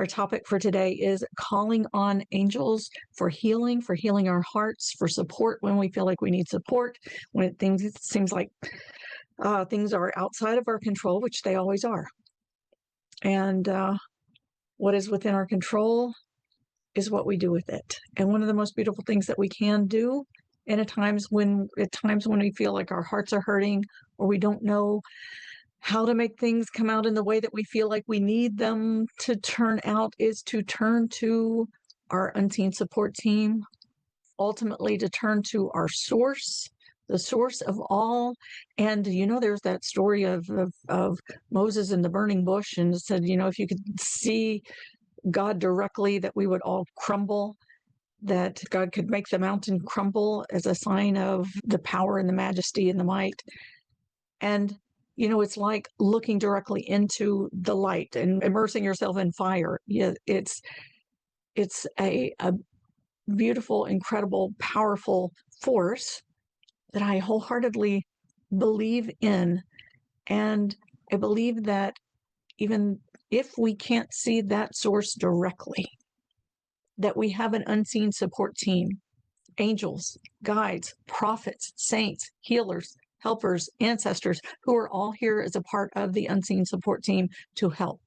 Our topic for today is calling on angels for healing our hearts, for support when we feel like we need support, when it seems like things are outside of our control, which they always are. And what is within our control is what we do with it. And one of the most beautiful things that we can do at times when we feel like our hearts are hurting or we don't know how to make things come out in the way that we feel like we need them to turn out, is to turn to our unseen support team, ultimately to turn to our source, the source of all. And, there's that story of Moses in the burning bush, and it said, if you could see God directly, that we would all crumble, that God could make the mountain crumble as a sign of the power and the majesty and the might. And it's like looking directly into the light and immersing yourself in fire. Yeah, it's a beautiful, incredible, powerful force that I wholeheartedly believe in. And I believe that even if we can't see that source directly, that we have an unseen support team, angels, guides, prophets, saints, healers, helpers, ancestors, who are all here as a part of the unseen support team to help.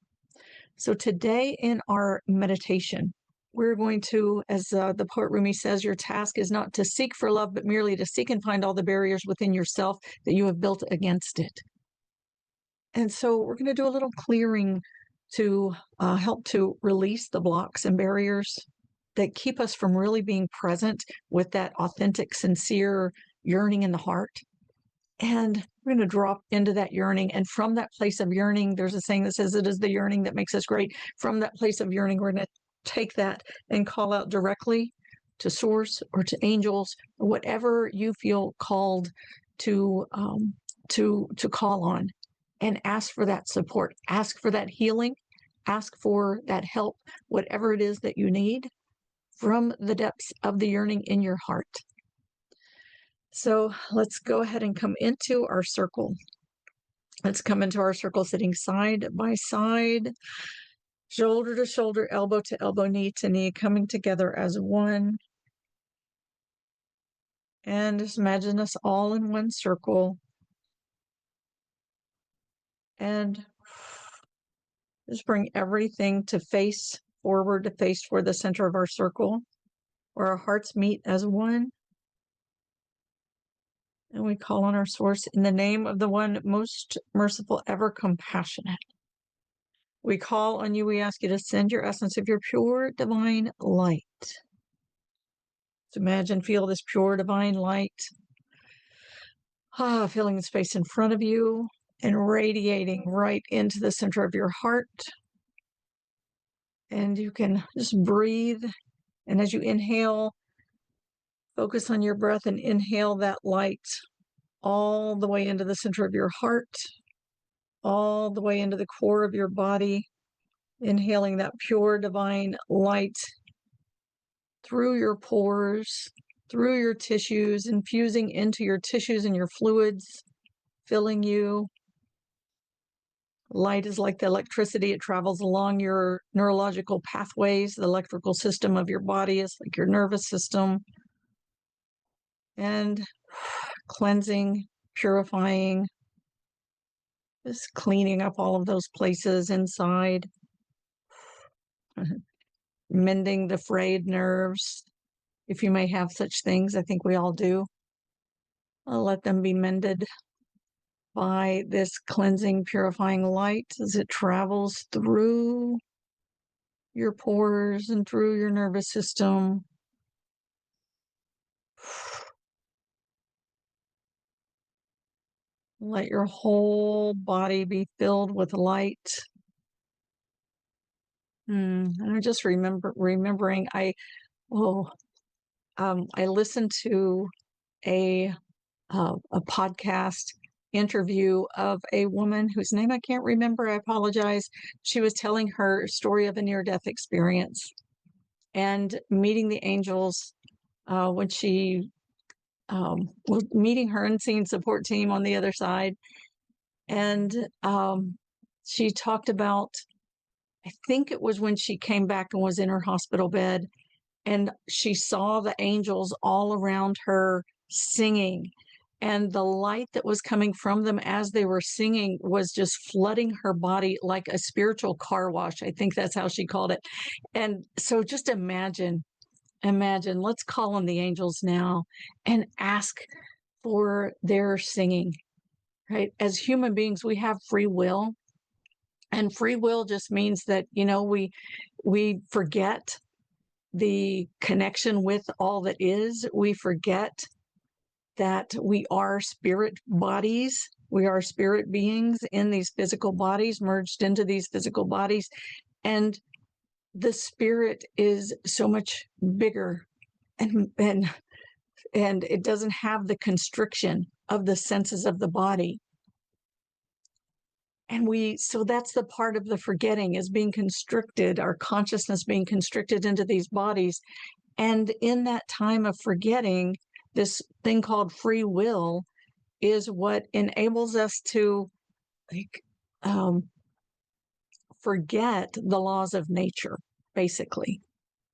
So today in our meditation, we're going to, as the poet Rumi says, your task is not to seek for love, but merely to seek and find all the barriers within yourself that you have built against it. And so we're going to do a little clearing to help to release the blocks and barriers that keep us from really being present with that authentic, sincere yearning in the heart. And we're going to drop into that yearning. And from that place of yearning, there's a saying that says it is the yearning that makes us great. From that place of yearning, we're going to take that and call out directly to source or to angels or whatever you feel called to call on, and ask for that support, ask for that healing, ask for that help, whatever it is that you need from the depths of the yearning in your heart. So let's go ahead and come into our circle. Let's come into our circle sitting side by side, shoulder to shoulder, elbow to elbow, knee to knee, coming together as one. And just imagine us all in one circle. And just bring everything to face forward, to face toward the center of our circle, where our hearts meet as one. And we call on our source in the name of the one most merciful, ever compassionate. We call on you, we ask you to send your essence of your pure divine light. So imagine, feel this pure divine light, filling the space in front of you and radiating right into the center of your heart. And you can just breathe. And as you inhale, focus on your breath and inhale that light all the way into the center of your heart, all the way into the core of your body, inhaling that pure divine light through your pores, through your tissues, infusing into your tissues and your fluids, filling you. Light is like the electricity. It travels along your neurological pathways. The electrical system of your body is like your nervous system. And cleansing, purifying, just cleaning up all of those places inside, mending the frayed nerves, if you may have such things. I think we all do. I'll let them be mended by this cleansing, purifying light as it travels through your pores and through your nervous system. Let your whole body be filled with light. I'm just remembering. I listened to a podcast interview of a woman whose name I can't remember. I apologize. She was telling her story of a near-death experience and meeting the angels when she was meeting her unseen support team on the other side. And she talked about I think it was when she came back and was in her hospital bed, and she saw the angels all around her singing. And the light that was coming from them as they were singing was just flooding her body like a spiritual car wash. I think that's how she called it. And so just imagine, let's call on the angels now and ask for their singing, right? As human beings, we have free will. And free will just means that, we forget the connection with all that is. We forget that we are spirit bodies. We are spirit beings in these physical bodies, merged into these physical bodies. And the spirit is so much bigger, and it doesn't have the constriction of the senses of the body. And so that's the part of the forgetting, is being constricted, our consciousness being constricted into these bodies. And in that time of forgetting, this thing called free will is what enables us to forget the laws of nature, basically,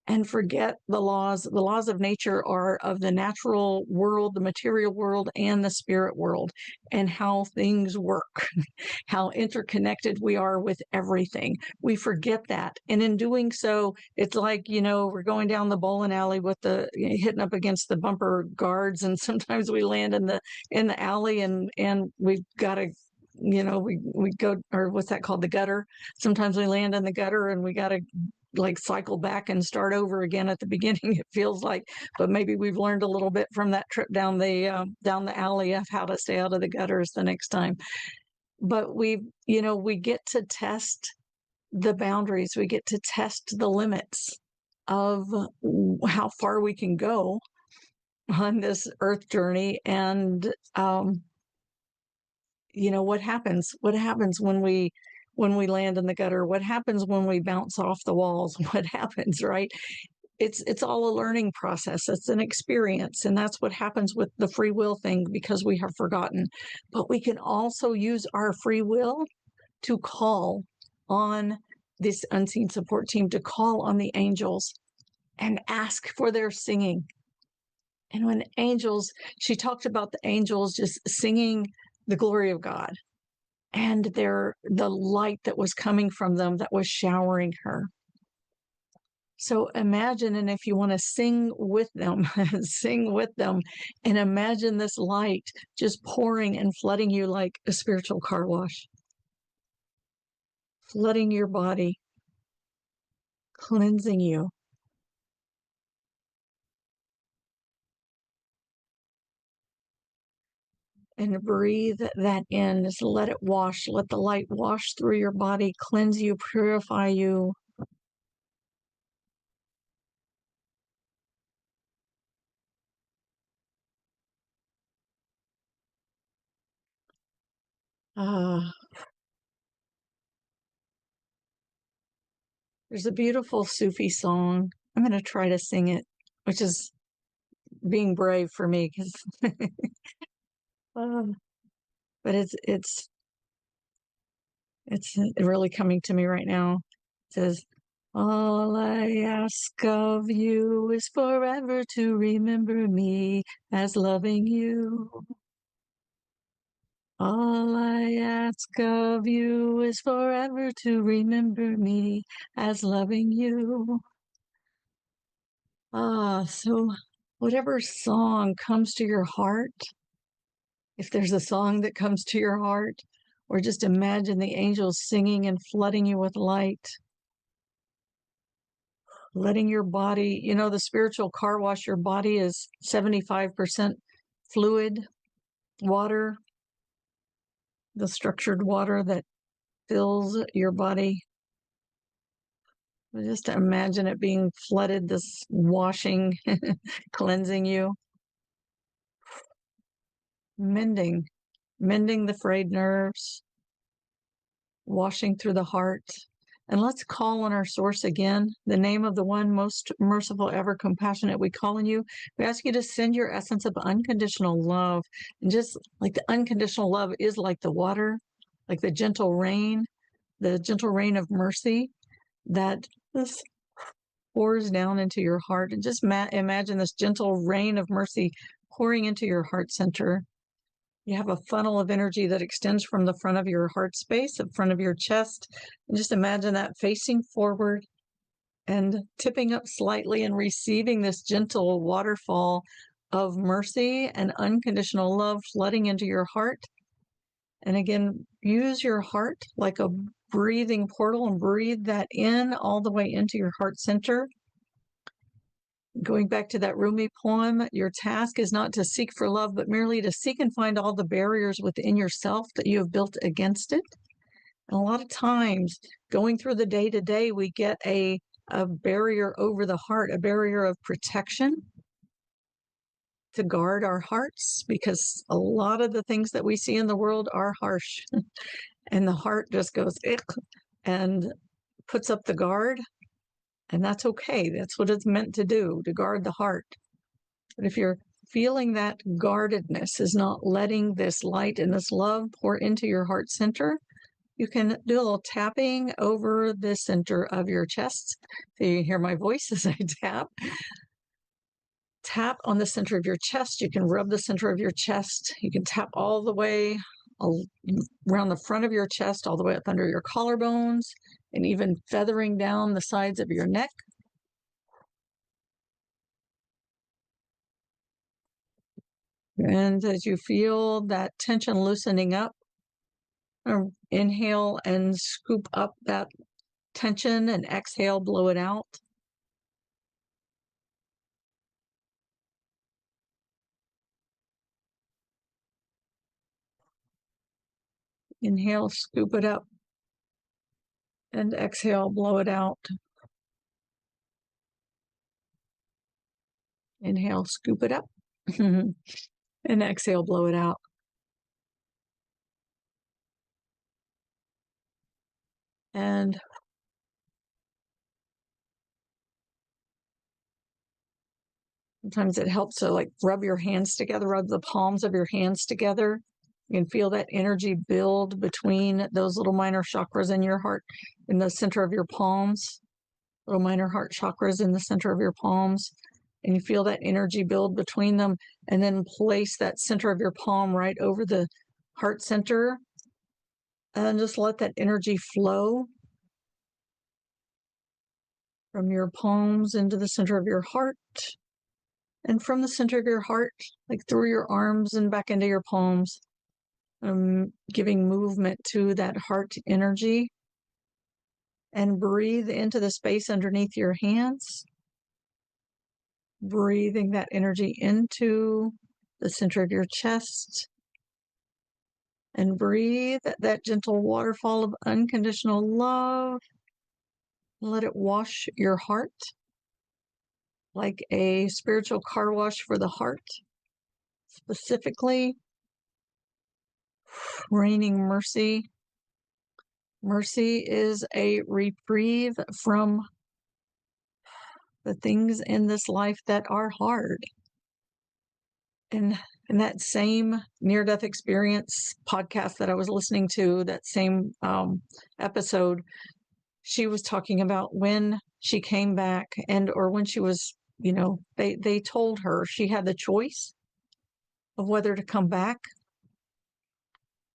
and forget the laws. The laws of nature are of the natural world, the material world, and the spirit world, and how things work, how interconnected we are with everything. We forget that. And in doing so, it's like, we're going down the bowling alley with hitting up against the bumper guards. And sometimes we land in the alley, and we've got to, we go, or what's that called? The gutter. Sometimes we land in the gutter and we got to cycle back and start over again at the beginning, it feels like. But maybe we've learned a little bit from that trip down the alley of how to stay out of the gutters the next time. But we get to test the boundaries. We get to test the limits of how far we can go on this earth journey. And what happens when we land in the gutter? What happens when we bounce off the walls? What happens, right? It's all a learning process. It's an experience. And that's what happens with the free will thing, because we have forgotten. But we can also use our free will to call on this unseen support team, to call on the angels and ask for their singing. And when she talked about the angels just singing the glory of God, and the light that was coming from them that was showering her. So imagine, and if you want to sing with them, sing with them, and imagine this light just pouring and flooding you like a spiritual car wash, flooding your body, cleansing you. And breathe that in. Just let it wash. Let the light wash through your body, cleanse you, purify you. There's a beautiful Sufi song. I'm going to try to sing it, which is being brave for me, because but it's really coming to me right now. It says, all I ask of you is forever to remember me as loving you. All I ask of you is forever to remember me as loving you. So whatever song comes to your heart, if there's a song that comes to your heart, or just imagine the angels singing and flooding you with light, letting your body, the spiritual car wash, your body is 75% fluid, water, the structured water that fills your body. Just imagine it being flooded, this washing, cleansing you, mending the frayed nerves, washing through the heart. And let's call on our source again, the name of the one most merciful, ever compassionate. We call on you. We ask you to send your essence of unconditional love. And just like the unconditional love is like the water, like the gentle rain of mercy. that this pours down into your heart. And just imagine this gentle rain of mercy pouring into your heart center. You have a funnel of energy that extends from the front of your heart space, the front of your chest. And just imagine that facing forward and tipping up slightly and receiving this gentle waterfall of mercy and unconditional love flooding into your heart. And again, use your heart like a breathing portal and breathe that in all the way into your heart center. Going back to that Rumi poem, your task is not to seek for love, but merely to seek and find all the barriers within yourself that you have built against it. And a lot of times, going through the day to day, we get a barrier over the heart, a barrier of protection to guard our hearts, because a lot of the things that we see in the world are harsh. And the heart just goes, and puts up the guard. And that's okay. That's what it's meant to do, to guard the heart. But if you're feeling that guardedness is not letting this light and this love pour into your heart center, you can do a little tapping over the center of your chest. So you hear my voice as I tap. Tap on the center of your chest. You can rub the center of your chest. You can tap all the way around the front of your chest, all the way up under your collarbones, and even feathering down the sides of your neck. And as you feel that tension loosening up, inhale and scoop up that tension, and exhale, blow it out. Inhale, scoop it up, and exhale, blow it out. Inhale, scoop it up, and exhale, blow it out. And sometimes it helps to like rub your hands together, rub the palms of your hands together. You can feel that energy build between those little minor chakras in your heart, in the center of your palms, little minor heart chakras in the center of your palms. And you feel that energy build between them, and then place that center of your palm right over the heart center, and just let that energy flow from your palms into the center of your heart, and from the center of your heart, like through your arms and back into your palms, giving movement to that heart energy. And breathe into the space underneath your hands, breathing that energy into the center of your chest, and breathe that gentle waterfall of unconditional love. Let it wash your heart like a spiritual car wash for the heart, specifically raining mercy. Mercy is a reprieve from the things in this life that are hard. And in that same near-death experience podcast that I was listening to, that same episode, she was talking about when she came back, or when she was, they told her she had the choice of whether to come back.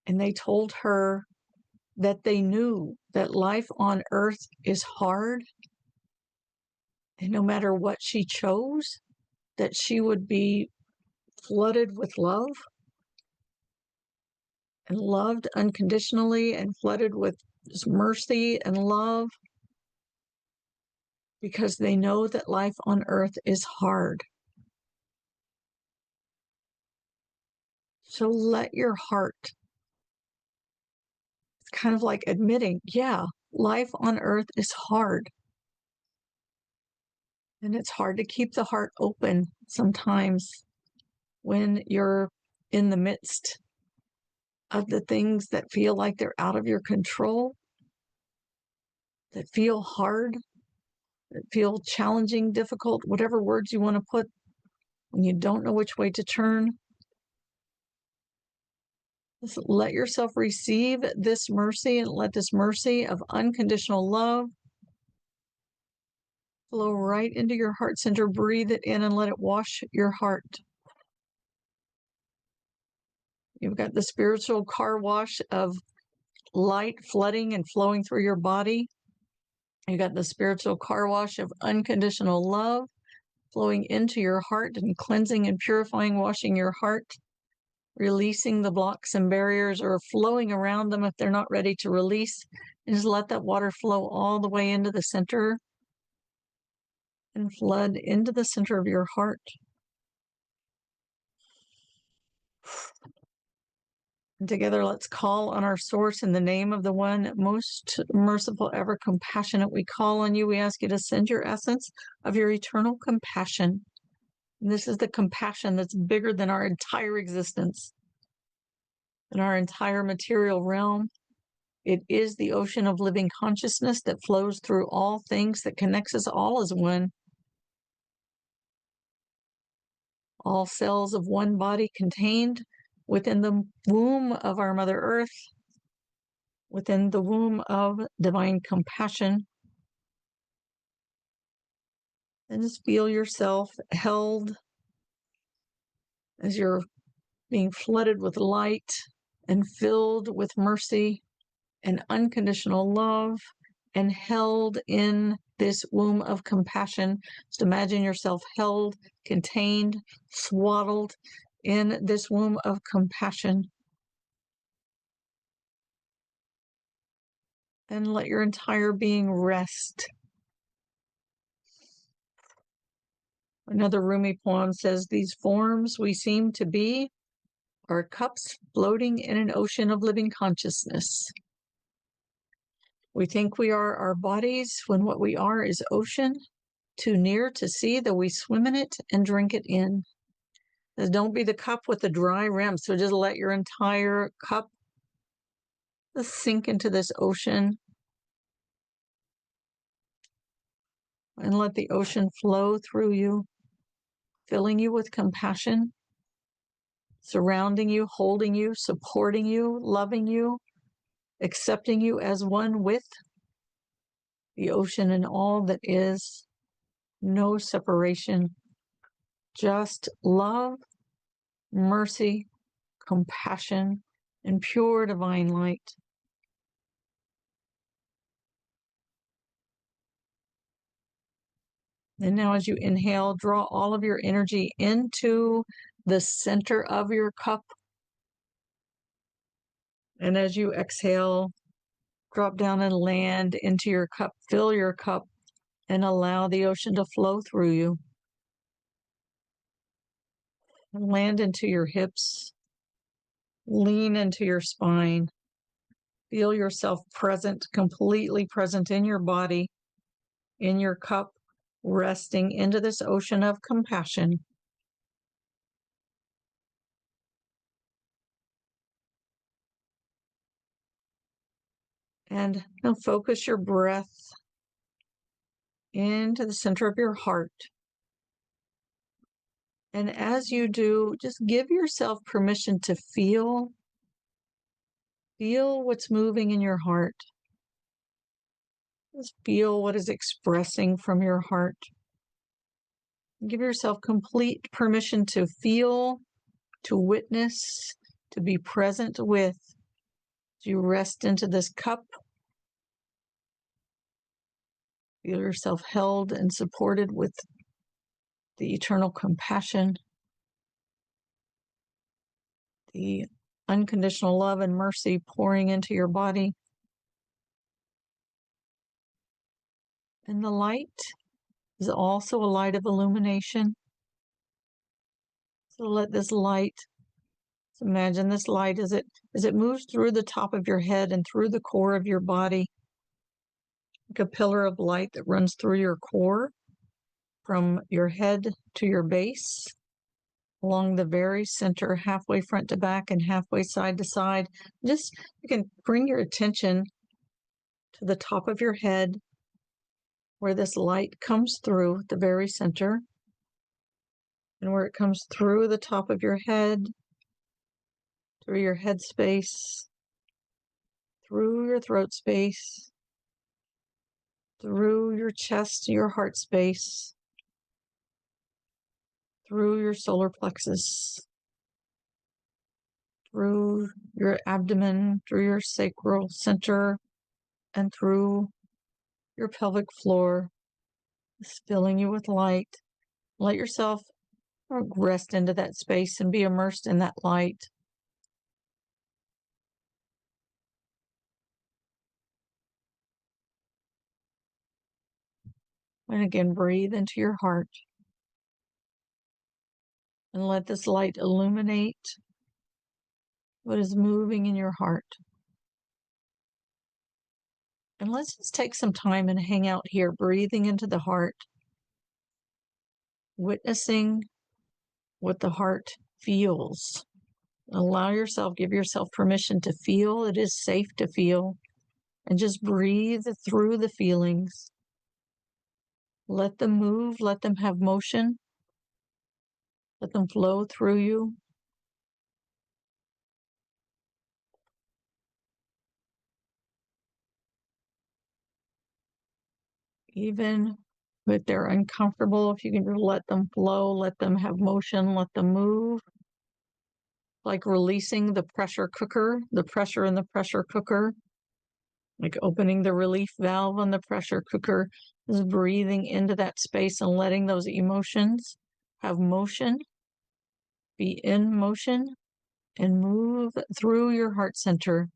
And they told her that they knew that life on earth is hard. And no matter what she chose, that she would be flooded with love, and loved unconditionally, and flooded with mercy and love, because they know that life on earth is hard. So let your heart, it's kind of like admitting, yeah, life on earth is hard. And it's hard to keep the heart open sometimes when you're in the midst of the things that feel like they're out of your control, that feel hard, that feel challenging, difficult, whatever words you want to put, when you don't know which way to turn. Just let yourself receive this mercy, and let this mercy of unconditional love Flow right into your heart center. Breathe it in and let it wash your heart. You've got the spiritual car wash of light flooding and flowing through your body. You got the spiritual car wash of unconditional love flowing into your heart and cleansing and purifying, washing your heart, releasing the blocks and barriers or flowing around them if they're not ready to release. And just let that water flow all the way into the center and flood into the center of your heart. And together, let's call on our source in the name of the one most merciful, ever compassionate. We call on you. We ask you to send your essence of your eternal compassion. And this is the compassion that's bigger than our entire existence, than our entire material realm. It is the ocean of living consciousness that flows through all things, that connects us all as one. All cells of one body contained within the womb of our Mother Earth, within the womb of divine compassion. And just feel yourself held as you're being flooded with light and filled with mercy and unconditional love and held in this womb of compassion. Just imagine yourself held, contained, swaddled in this womb of compassion. And let your entire being rest. Another Rumi poem says, "These forms we seem to be are cups floating in an ocean of living consciousness. We think we are our bodies when what we are is ocean, too near to see, though we swim in it and drink it in." Don't be the cup with the dry rim. So just let your entire cup just sink into this ocean and let the ocean flow through you, filling you with compassion, surrounding you, holding you, supporting you, loving you, accepting you as one with the ocean and all that is. No separation, just love, mercy, compassion, and pure divine light. And now as you inhale, draw all of your energy into the center of your cup. And as you exhale, drop down and land into your cup. Fill your cup and allow the ocean to flow through you. Land into your hips. Lean into your spine. Feel yourself present, completely present in your body, in your cup, resting into this ocean of compassion. And now focus your breath into the center of your heart. And as you do, just give yourself permission to feel what's moving in your heart. Just feel what is expressing from your heart. Give yourself complete permission to feel, to witness, to be present with. As you rest into this cup, feel yourself held and supported with the eternal compassion, the unconditional love and mercy pouring into your body. And the light is also a light of illumination. So let this light, so imagine this light as it moves through the top of your head and through the core of your body, like a pillar of light that runs through your core, from your head to your base, along the very center, halfway front to back and halfway side to side. Just, you can bring your attention to the top of your head, where this light comes through the very center, and where it comes through the top of your head, through your head space, through your throat space, through your chest, your heart space, through your solar plexus, through your abdomen, through your sacral center, and through your pelvic floor, filling you with light. Let yourself rest into that space and be immersed in that light. And again, breathe into your heart and let this light illuminate what is moving in your heart. And let's just take some time and hang out here, breathing into the heart, witnessing what the heart feels. Allow yourself, give yourself permission to feel. It is safe to feel. And just breathe through the feelings. Let them move, let them have motion, let them flow through you. Even if they're uncomfortable, if you can just let them flow, let them have motion, let them move. Like releasing the pressure cooker, the pressure in the pressure cooker, like opening the relief valve on the pressure cooker, is breathing into that space and letting those emotions have motion, be in motion, and move through your heart center.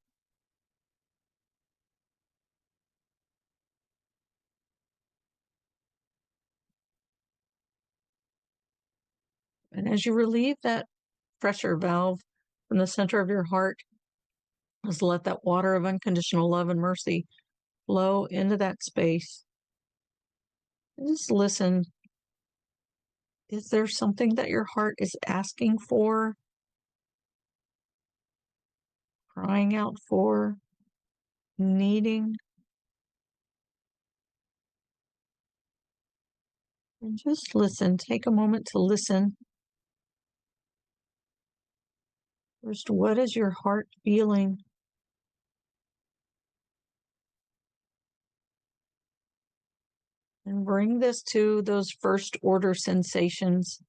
And as you relieve that pressure valve from the center of your heart, just let that water of unconditional love and mercy flow into that space. And just listen. Is there something that your heart is asking for, crying out for, needing? And just listen. Take a moment to listen. First, what is your heart feeling? And bring this to those first order sensations,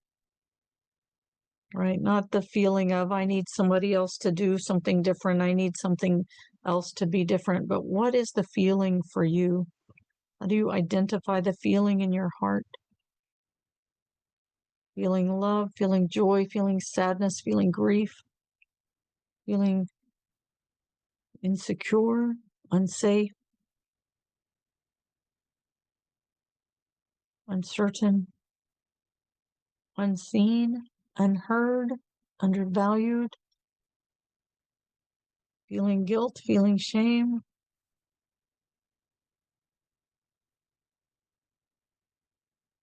right? Not the feeling of, I need somebody else to do something different. I need something else to be different. But what is the feeling for you? How do you identify the feeling in your heart? Feeling love, feeling joy, feeling sadness, feeling grief, feeling insecure, unsafe, uncertain, unseen, unheard, undervalued, feeling guilt, feeling shame,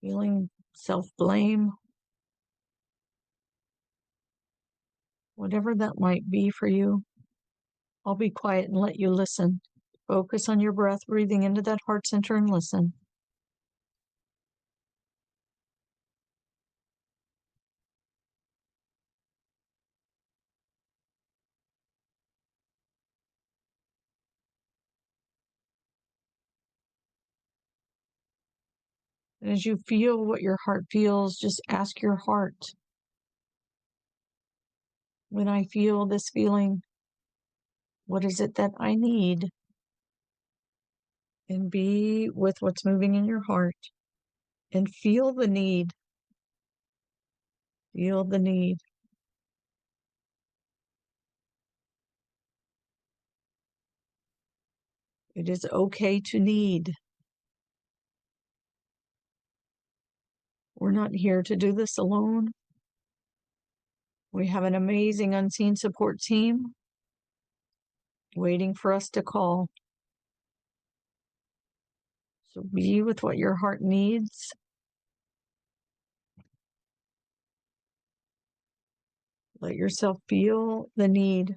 feeling self-blame, whatever that might be for you. I'll be quiet and let you listen. Focus on your breath, breathing into that heart center and listen. And as you feel what your heart feels, just ask your heart, when I feel this feeling, what is it that I need? And be with what's moving in your heart and feel the need. Feel the need. It is okay to need. We're not here to do this alone. We have an amazing unseen support team waiting for us to call. So be with what your heart needs. Let yourself feel the need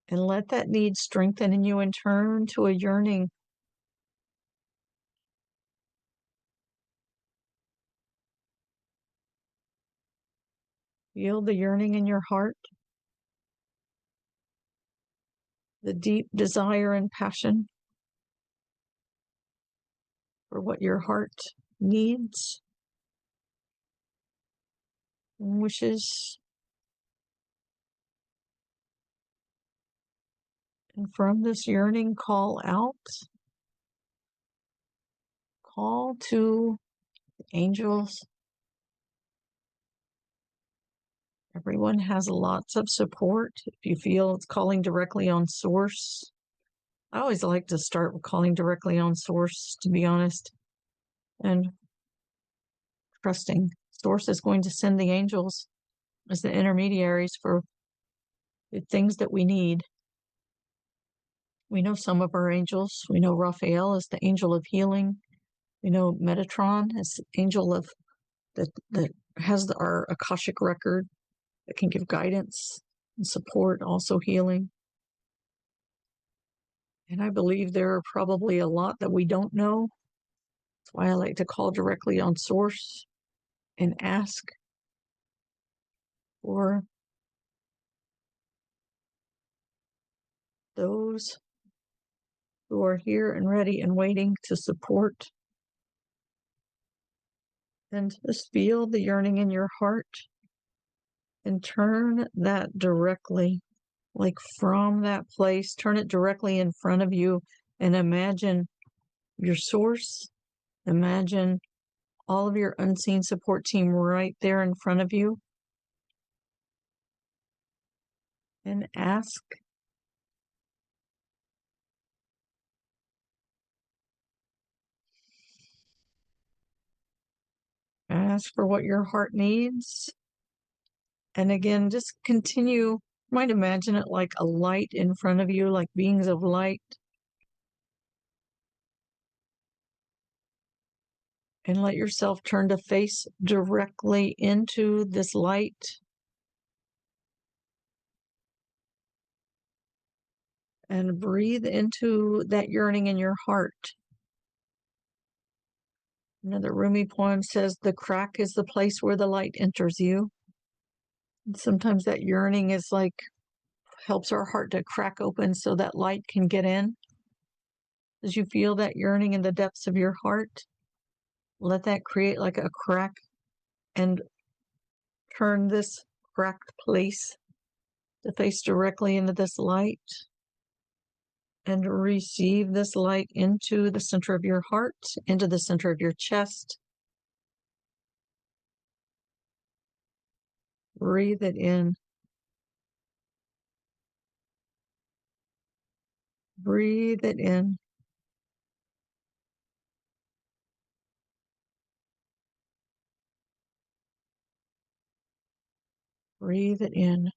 and let that need strengthen in you and turn to a yearning. Feel the yearning in your heart, the deep desire and passion. for what your heart needs and wishes. And from this yearning, call out, call to angels. Everyone has lots of support. If you feel it's calling directly on source, I always like to start with calling directly on source, to be honest, and trusting source is going to send the angels as the intermediaries for the things that we need. We know some of our angels. We know Raphael is the angel of healing. We know Metatron is the angel of that has our Akashic record that can give guidance and support, also healing. And I believe there are probably a lot that we don't know. That's why I like to call directly on source and ask for those who are here and ready and waiting to support. And just feel the yearning in your heart and turn that directly, like from that place, turn it directly in front of you and imagine your source. Imagine all of your unseen support team right there in front of you. And ask for what your heart needs. And again, just continue. You might imagine it like a light in front of you, like beings of light. And let yourself turn to face directly into this light. And breathe into that yearning in your heart. Another Rumi poem says, the crack is the place where the light enters you. And sometimes that yearning is like, helps our heart to crack open so that light can get in. As you feel that yearning in the depths of your heart, let that create like a crack and turn this cracked place to face directly into this light and receive this light into the center of your heart, into the center of your chest. Breathe it in. Breathe it in. Breathe it in.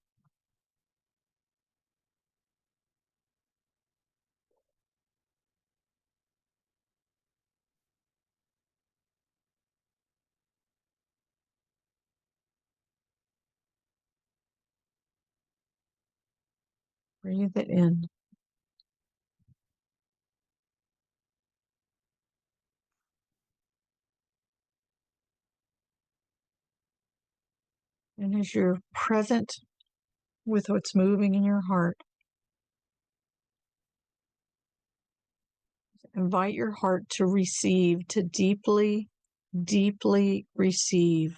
Breathe it in. And as you're present with what's moving in your heart, invite your heart to receive, to deeply, deeply receive.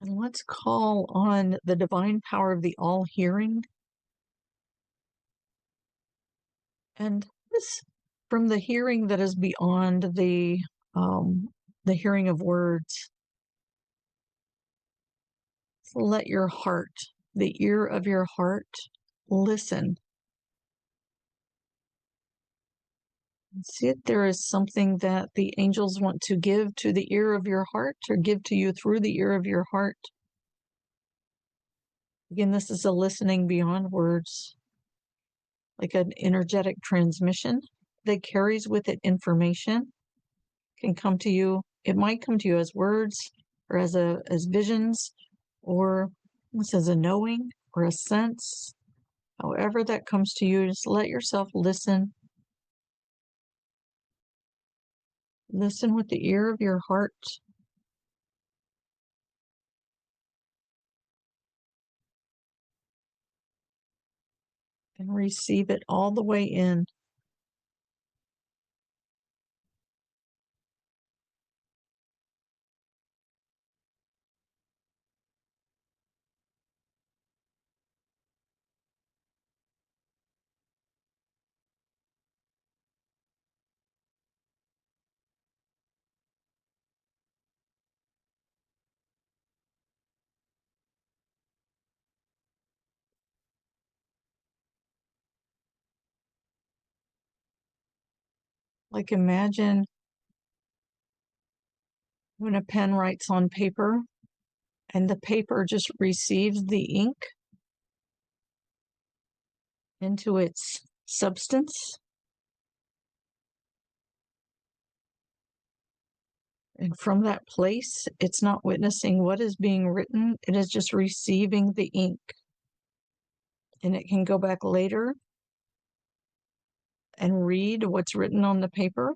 And let's call on the divine power of the all-hearing. And this, from the hearing that is beyond the hearing of words, so let your heart, the ear of your heart, listen. And see if there is something that the angels want to give to the ear of your heart or give to you through the ear of your heart. Again, this is a listening beyond words, like an energetic transmission that carries with it information. Can come to you. It might come to you as words or as visions, or as a knowing or a sense. However that comes to you, just let yourself listen. Listen with the ear of your heart. and receive it all the way in. Like imagine when a pen writes on paper and the paper just receives the ink into its substance. And from that place, it's not witnessing what is being written, it is just receiving the ink. And it can go back later and read what's written on the paper,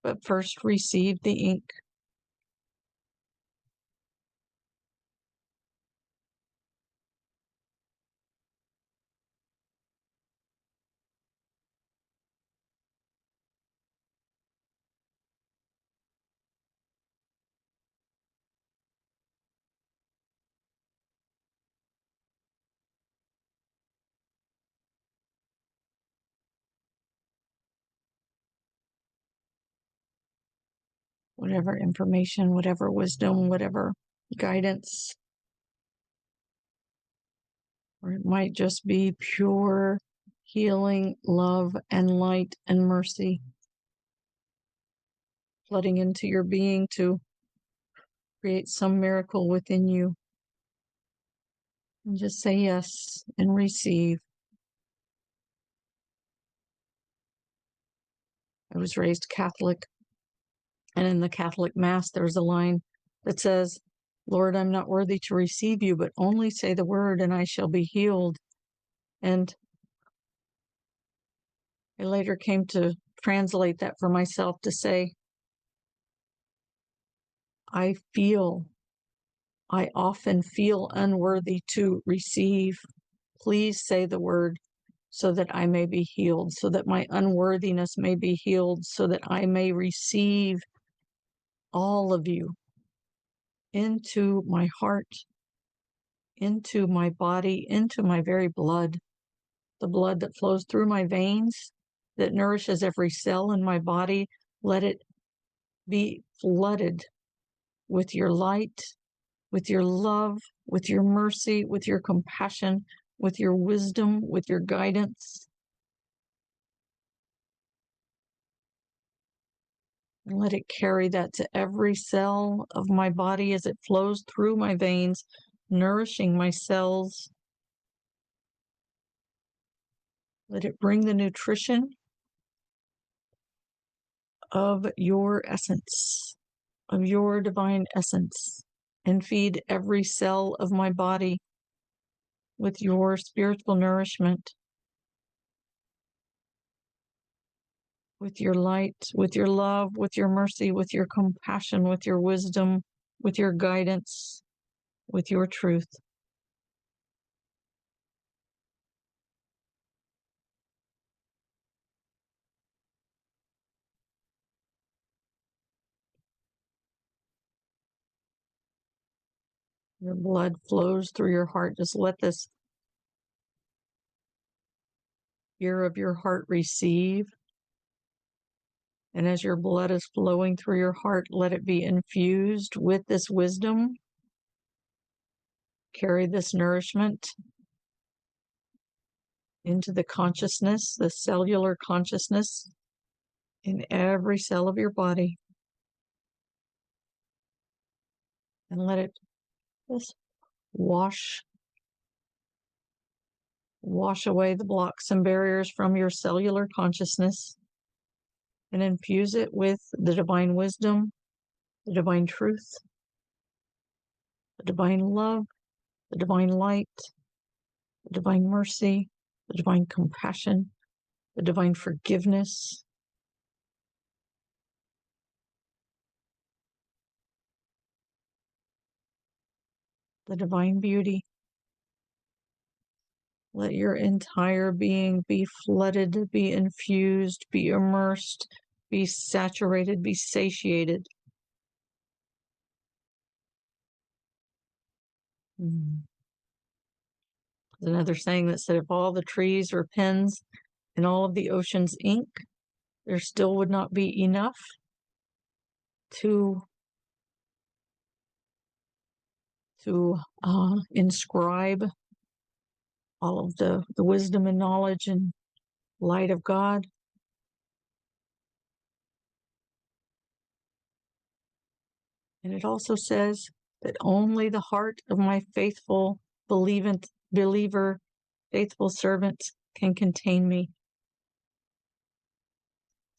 but first receive the ink. Whatever information, whatever wisdom, whatever guidance, or it might just be pure healing, love, and light and mercy flooding into your being to create some miracle within you. And just say yes and receive. I was raised Catholic, and in the Catholic Mass, there's a line that says, Lord, I'm not worthy to receive you, but only say the word and I shall be healed. And I later came to translate that for myself to say, I often feel unworthy to receive. Please say the word so that I may be healed, so that my unworthiness may be healed, so that I may receive all of you into my heart, into my body, into my very blood, the blood that flows through my veins, that nourishes every cell in my body. Let it be flooded with your light, with your love, with your mercy, with your compassion, with your wisdom, with your guidance. And let it carry that to every cell of my body as it flows through my veins, nourishing my cells. Let it bring the nutrition of your essence, of your divine essence, and feed every cell of my body with your spiritual nourishment, with your light, with your love, with your mercy, with your compassion, with your wisdom, with your guidance, with your truth. Your blood flows through your heart. Just let this ear of your heart receive. And as your blood is flowing through your heart, let it be infused with this wisdom. Carry this nourishment into the consciousness, the cellular consciousness in every cell of your body. And let it just wash away the blocks and barriers from your cellular consciousness and infuse it with the divine wisdom, the divine truth, the divine love, the divine light, the divine mercy, the divine compassion, the divine forgiveness, the divine beauty. Let your entire being be flooded, be infused, be immersed, be saturated, be satiated. Mm. There's another saying that said, if all the trees were pens and all of the ocean's ink, there still would not be enough to inscribe all of the wisdom and knowledge and light of God. And it also says that only the heart of my faithful believer, faithful servant can contain me.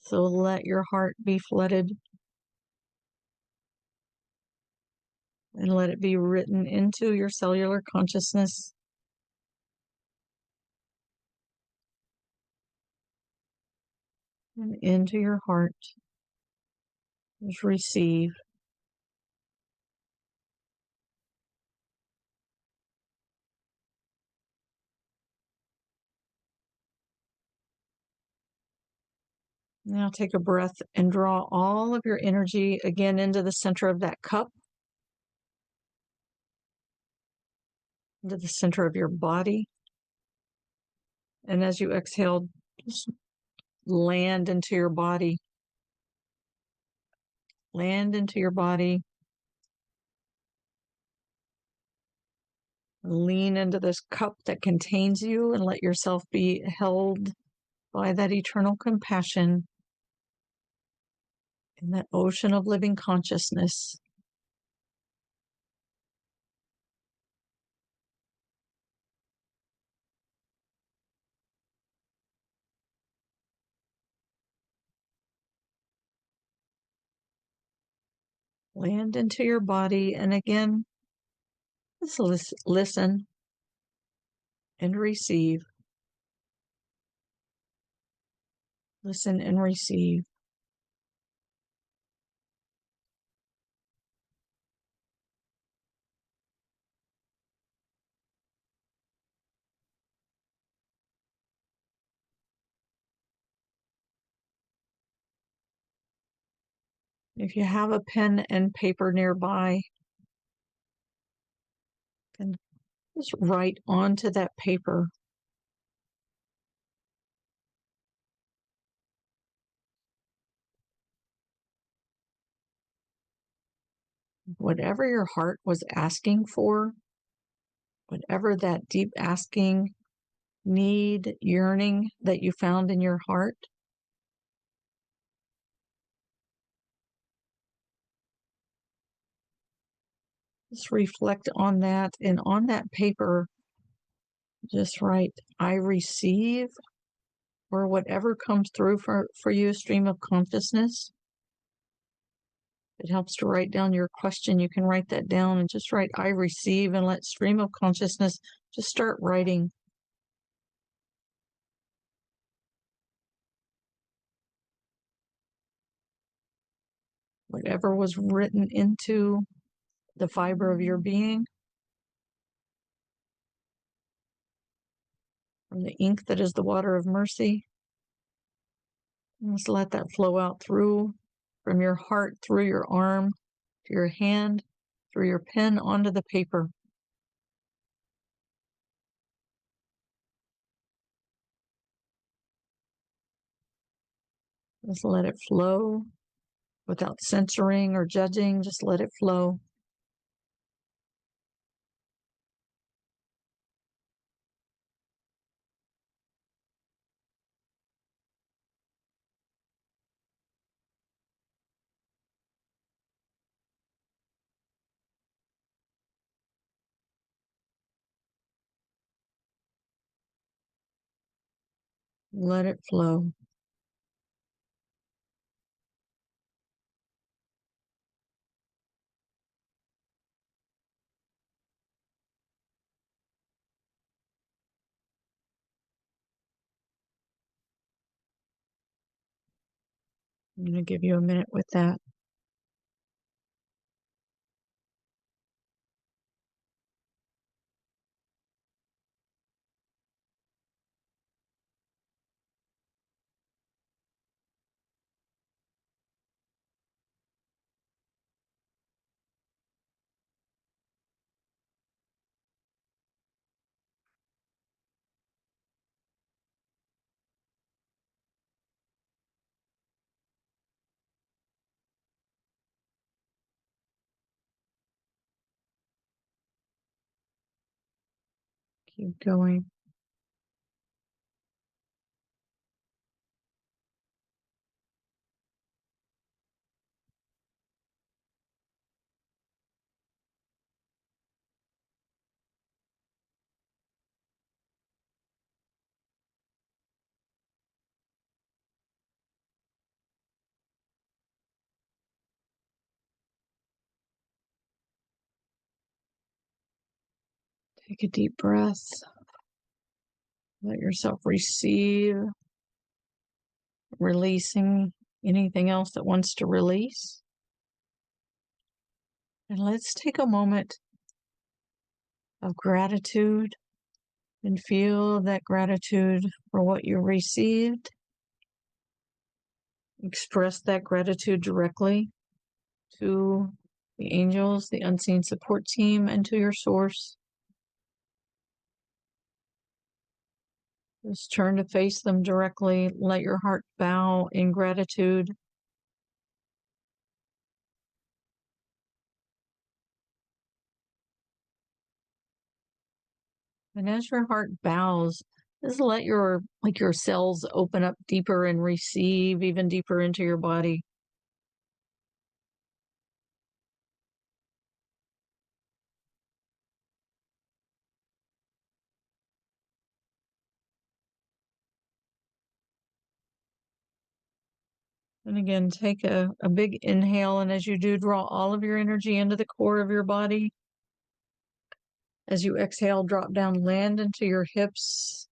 So let your heart be flooded and let it be written into your cellular consciousness and into your heart. Just receive. Now take a breath and draw all of your energy again into the center of that cup, into the center of your body. And as you exhale, just land into your body. Land into your body. Lean into this cup that contains you and let yourself be held by that eternal compassion in that ocean of living consciousness. Land into your body, and again, just listen and receive. Listen and receive. If you have a pen and paper nearby, you can just write onto that paper whatever your heart was asking for, whatever that deep asking, need, yearning that you found in your heart. Just reflect on that, and on that paper, just write, I receive, or whatever comes through for you, a stream of consciousness. It helps to write down your question. You can write that down and just write, I receive, and let stream of consciousness just start writing. Whatever was written into the fiber of your being, from the ink that is the water of mercy. Just let that flow out through, from your heart, through your arm, to your hand, through your pen, onto the paper. Just let it flow without censoring or judging. Just let it flow. Let it flow. I'm going to give you a minute with that. Keep going. Take a deep breath. Let yourself receive, releasing anything else that wants to release. And let's take a moment of gratitude and feel that gratitude for what you received. Express that gratitude directly to the angels, the unseen support team, and to your source. Just turn to face them directly. Let your heart bow in gratitude. And as your heart bows, just let your cells open up deeper and receive even deeper into your body. And again, take a big inhale. And as you do, draw all of your energy into the core of your body. As you exhale, drop down, land into your hips.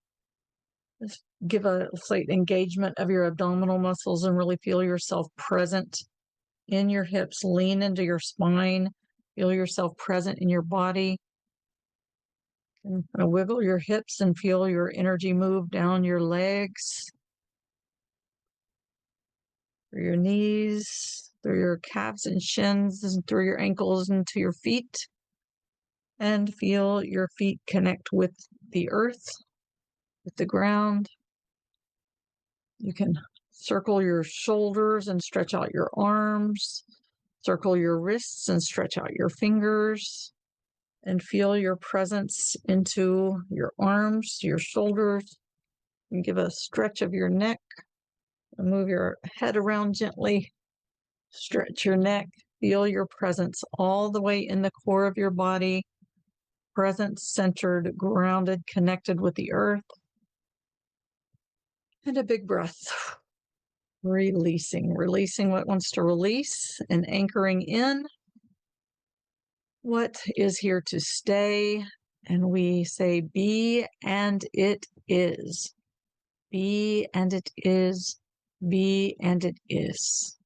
Just give a slight engagement of your abdominal muscles and really feel yourself present in your hips. Lean into your spine. Feel yourself present in your body. And wiggle your hips and feel your energy move down your legs, through your knees, through your calves and shins, and through your ankles and to your feet. And feel your feet connect with the earth, with the ground. You can circle your shoulders and stretch out your arms, circle your wrists and stretch out your fingers, and feel your presence into your arms, your shoulders, and give a stretch of your neck. And move your head around gently, stretch your neck, feel your presence all the way in the core of your body, present, centered, grounded, connected with the earth. And a big breath. Releasing what wants to release, and anchoring in what is here to stay. And we say, be and it is. Be and it is. Be and it is.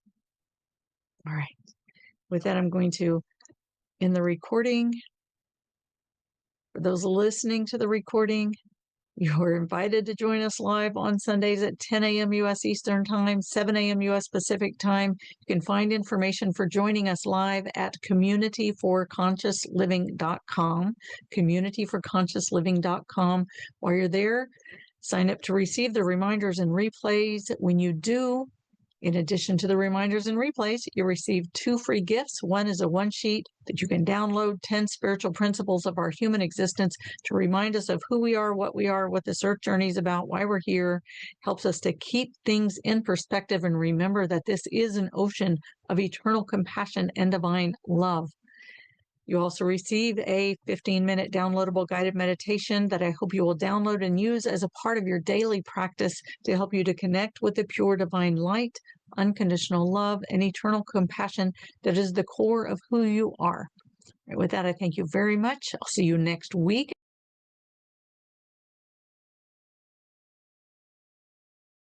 All right. With that, I'm going to end the recording. For those listening to the recording, you're invited to join us live on Sundays at 10 a.m. U.S. Eastern Time, 7 a.m. U.S. Pacific Time. You can find information for joining us live at communityforconsciousliving.com, communityforconsciousliving.com. While you're there, sign up to receive the reminders and replays. When you do, in addition to the reminders and replays, you receive 2 free gifts. One is a one-sheet that you can download, 10 spiritual principles of our human existence to remind us of who we are, what this earth journey is about, why we're here, helps us to keep things in perspective and remember that this is an ocean of eternal compassion and divine love. You also receive a 15-minute downloadable guided meditation that I hope you will download and use as a part of your daily practice to help you to connect with the pure divine light, unconditional love, and eternal compassion that is the core of who you are. With that, I thank you very much. I'll see you next week.